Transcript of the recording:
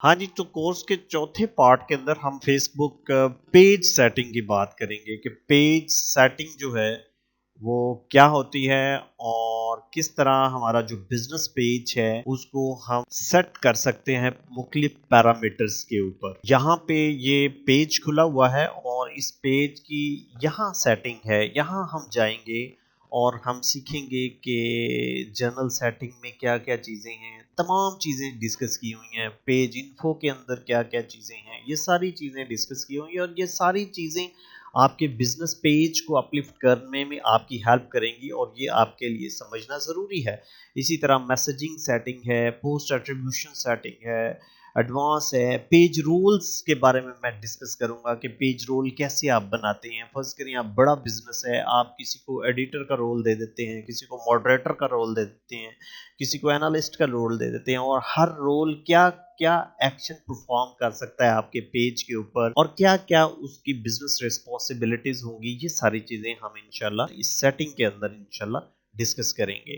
हाँ जी, तो कोर्स के चौथे पार्ट के अंदर हम फेसबुक पेज सेटिंग की बात करेंगे कि पेज सेटिंग जो है वो क्या होती है और किस तरह हमारा जो बिजनेस पेज है उसको हम सेट कर सकते हैं मुख्तलिफ पैरामीटर्स के ऊपर। यहाँ पे ये पेज खुला हुआ है और इस पेज की यहाँ सेटिंग है, यहाँ हम जाएंगे और हम सीखेंगे कि जनरल सेटिंग में क्या क्या चीज़ें हैं, तमाम चीज़ें डिस्कस की हुई हैं। पेज इन्फो के अंदर क्या क्या चीज़ें हैं, ये सारी चीज़ें डिस्कस की हुई हैं और ये सारी चीज़ें आपके बिजनेस पेज को अपलिफ्ट करने में आपकी हेल्प करेंगी और ये आपके लिए समझना ज़रूरी है। इसी तरह मैसेजिंग सेटिंग है, पोस्ट एट्रीब्यूशन सेटिंग है, एडवांस है, पेज रूल्स के बारे में मैं डिस्कस करूंगा कि पेज रोल कैसे आप बनाते हैं। फर्स्ट करिए आप बड़ा बिजनेस है, आप किसी को एडिटर का रोल दे देते हैं, किसी को मॉडरेटर का रोल दे देते हैं, किसी को एनालिस्ट का रोल दे देते हैं और हर रोल क्या क्या एक्शन परफॉर्म कर सकता है आपके पेज के ऊपर और क्या क्या उसकी बिजनेस रिस्पॉन्सिबिलिटीज होंगी, ये सारी चीजें हम इंशाल्लाह इस सेटिंग के अंदर इंशाल्लाह डिस्कस करेंगे।